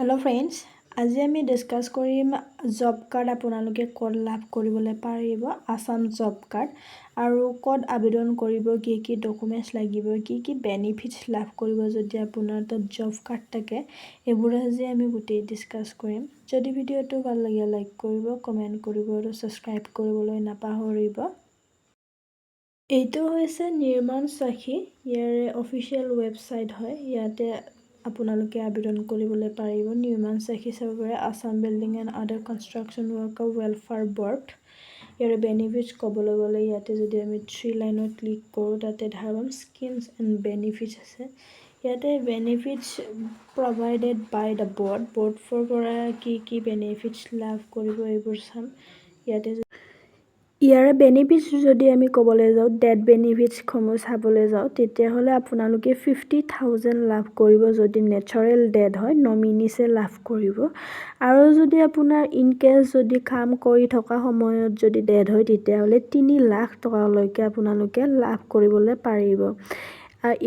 Hello' friends, আজি আমি discuss কৰিম জব কাৰ্ড আপোনালোকে ক'ত লাভ কৰিবলৈ পাৰিব, আছাম জব কাৰ্ড, আৰু ক'ত আবেদন কৰিব, কি ডকুমেণ্টছ লাগিব, কি বেনিফিটছ লাভ কৰিব যদি আপোনাৰ তাত জব কাৰ্ড থাকে, এইবোৰ আজি আমি গোটেই ডিছকাছ কৰিম। যদি ভিডিঅ'টো ভাল লাগে লাইক কৰিব, কমেণ্ট কৰিব আৰু ছাবস্ক্ৰাইব কৰিবলৈ নাপাহৰিব। এইটো হৈছে নিৰ্মাণ সাখী, ইয়াৰে অফিচিয়েল ৱেবছাইট হয়। ইয়াতে আপোনালোকে আবেদন কৰিবলৈ পাৰিব। নিৰ্মাণ সাখী চাব পাৰে, Assam building and other construction worker welfare board. ইয়াৰে বেনিফিটছ ক'বলৈ গ'লে ইয়াতে যদি আমি 3 লাইনত ক্লিক কৰোঁ, তাতে দেখা পাম স্কিমছ এণ্ড বেনিফিটছ আছে। ইয়াতে বেনিফিটছ প্ৰভাইডেড বাই দ্য বৰ্ডৰ পৰা কি বেনিফিটছ লাভ কৰিব এইবোৰ চাম। ইয়াৰে বেনিফিটছ যদি আমি ক'বলৈ যাওঁ, ডেথ বেনিফিটছসমূহ চাবলৈ যাওঁ, তেতিয়াহ'লে আপোনালোকে 50,000 লাভ কৰিব যদি নেচাৰেল ডেথ হয়, নমিনীছে লাভ কৰিব। আৰু যদি আপোনাৰ ইনকেছ যদি কাম কৰি থকা সময়ত যদি ডেথ হয়, তেতিয়াহ'লে 3 লাখ টকালৈকে আপোনালোকে লাভ কৰিবলৈ পাৰিব।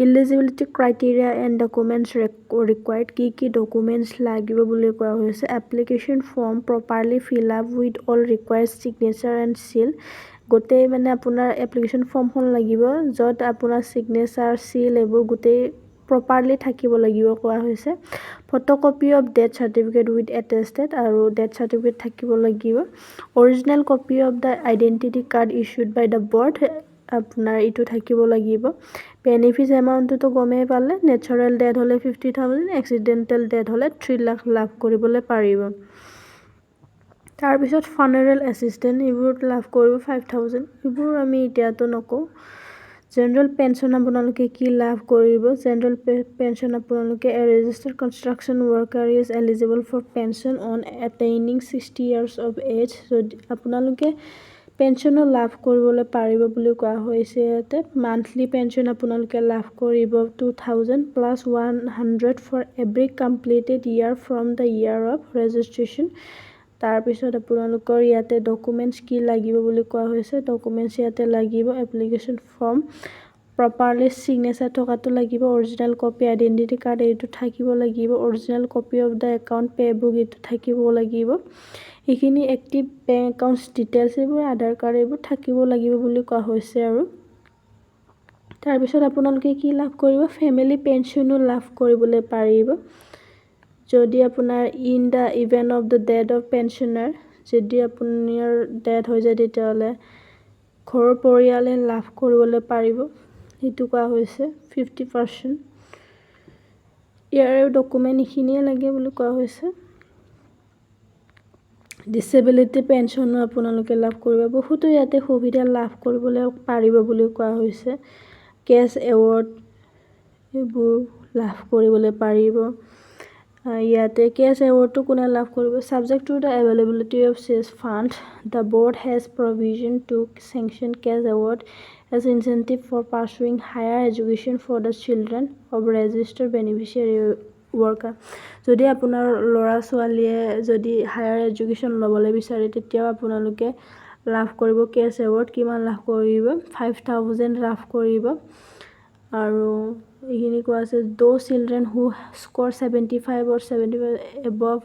Eligibility criteria and documents required, কি ডকুমেণ্টছ লাগিব বুলি কোৱা হৈছে। Application form properly fill up with all required signature and seal. গোটেই আপোনাৰ এপ্লিকেশ্যন ফৰ্মখন লাগিব, য'ত আপোনাৰ ছিগনেচাৰ চিল এইবোৰ গোটেই প্ৰপাৰলি থাকিব লাগিব কোৱা হৈছে। Photocopy of death certificate with attested, আৰু ডেথ চাৰ্টিফিকেট থাকিব লাগিব। Original copy of the identity card issued by the board, আপোনাৰ এইটো থাকিব লাগিব। বেনিফিট এমাউণ্টটোতো গমেই পালে, নেচাৰেল ডেথ হ'লে 50,000, এক্সিডেণ্টেল ডেথ হ'লে 3 লাখ লাভ কৰিবলৈ পাৰিব। তাৰপিছত ফানাৰেল এছিষ্টেণ্ট, এইবোৰ লাভ কৰিব 5,000, এইবোৰ আমি এতিয়াতো নকওঁ। জেনেৰেল পেঞ্চন আপোনালোকে কি লাভ কৰিব। জেনেৰেল পেঞ্চন আপোনালোকে registered construction worker is eligible for pension on attaining 60 years of age. যদি আপোনালোকে পেঞ্চনো লাভ কৰিবলৈ পাৰিব বুলি কোৱা হৈছে। ইয়াতে মান্থলি পেঞ্চন আপোনালোকে লাভ কৰিব 2,000 plus 100 for every completed year from the year of registration. তাৰপিছত আপোনালোকৰ ইয়াতে ডকুমেণ্টছ কি লাগিব বুলি কোৱা হৈছে। ডকুমেণ্টছ ইয়াতে লাগিব, এপ্লিকেশ্যন ফৰ্ম প্ৰপাৰলি ছিগনেচাৰ থকাটো লাগিব, অৰিজিনেল কপি আইডেণ্টিটি কাৰ্ড এইটো থাকিব লাগিব, original copy of the account pay book এইটো থাকিব লাগিব। এইখিনি এক্টিভ বেংক একাউণ্টছ ডিটেইলছ এইবোৰ আধাৰ কাৰ্ড এইবোৰ থাকিব লাগিব বুলি কোৱা হৈছে। আৰু তাৰপিছত আপোনালোকে কি লাভ কৰিব, ফেমিলি পেঞ্চনো লাভ কৰিবলৈ পাৰিব। যদি আপোনাৰ in the event of the death of pensioner, যদি আপোনাৰ ডেথ হৈ যায় তেতিয়াহ'লে ঘৰৰ পৰিয়ালে লাভ কৰিবলৈ পাৰিব, সেইটো কোৱা হৈছে 50%। ইয়াৰে ডকুমেণ্ট এইখিনিয়ে লাগে বুলি কোৱা হৈছে। ডিছেবিলিটি পেঞ্চনো আপোনালোকে লাভ কৰিব, বহুতো ইয়াতে সুবিধা লাভ কৰিবলৈ পাৰিব বুলি কোৱা হৈছে। কেছ এৱাৰ্ড এইবোৰ লাভ কৰিবলৈ পাৰিব। ইয়াতে কেছ এৱাৰ্ডটো কোনে লাভ কৰিব, subject to the availability of cess fund, the board has provision to sanction cash award as incentive for pursuing higher education for the children of registered beneficiary worker. যদি আপোনাৰ ল'ৰা ছোৱালীয়ে যদি হায়াৰ এডুকেশ্যন ল'বলৈ বিচাৰে, তেতিয়াও আপোনালোকে লাভ কৰিব কেছ এৱাৰ্ড। কিমান লাভ কৰিব, 5,000 লাভ কৰিব। আৰু এইখিনি কোৱা আছে, the' children who score 75 or 75 above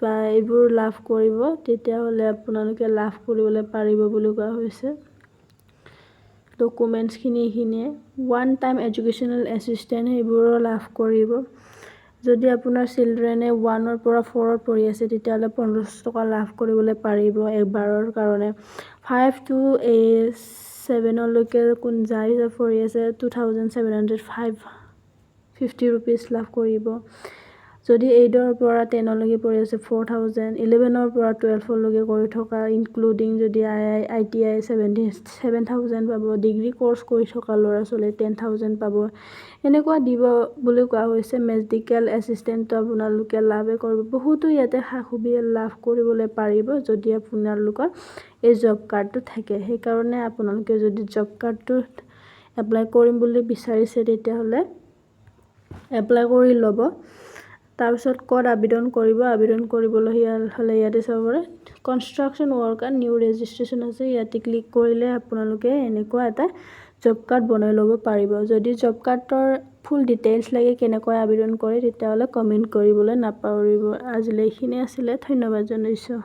বা এইবোৰ লাভ কৰিব, তেতিয়াহ'লে আপোনালোকে লাভ কৰিবলৈ পাৰিব বুলি কোৱা হৈছে। ডকুমেণ্টছখিনি এইখিনিয়ে। ওৱান টাইম এডুকেশ্যনেল এছিষ্টেণ্ট সেইবোৰো লাভ কৰিব। যদি আপোনাৰ চিলড্ৰেনে 1 পৰা 4 পঢ়ি আছে, তেতিয়াহ'লে 1500 টকা লাভ কৰিবলৈ পাৰিব এবাৰৰ কাৰণে। 5 to 7লৈকে কোন যাই পঢ়ি আছে, 2,750 rupees লাভ কৰিব। যদি 8ৰ পৰা 10লৈকে পঢ়ি আছে 4,000, 11ৰ পৰা 12লৈকে কৰি থকা ইনক্লুডিং যদি ITI 7,000 পাব, ডিগ্ৰী কৰ্চ কৰি থকা ল'ৰা ছোৱালী 10,000 পাব, এনেকুৱা দিব বুলি কোৱা হৈছে। মেডিকেল এছিষ্টেণ্টটো আপোনালোকে লাভে কৰিব। বহুতো ইয়াতে সা সুবিধা লাভ কৰিবলৈ পাৰিব যদি আপোনালোকৰ এই জব কাৰ্ডটো থাকে। সেইকাৰণে আপোনালোকে যদি জব কাৰ্ডটো এপ্লাই কৰিম বুলি বিচাৰিছে, তেতিয়াহ'লে এপ্লাই কৰি ল'ব। তাৰপিছত ক'ত আবেদন কৰিব, আবেদন কৰিবলৈ হ'লে ইয়াতে চাব পাৰে কনষ্ট্ৰাকশ্যন ৱৰ্কাৰ নিউ ৰেজিষ্ট্ৰেশ্যন আছে। ইয়াতে ক্লিক কৰিলে আপোনালোকে এনেকুৱা এটা জব কাৰ্ড বনাই ল'ব পাৰিব। যদি জব কাৰ্ডৰ ফুল ডিটেইলছ লাগে কেনেকৈ আবেদন কৰে তেতিয়াহ'লে কমেণ্ট কৰিবলৈ নাপাহৰিব। আজিলৈ এইখিনি আছিলে, ধন্যবাদ জনাইছোঁ।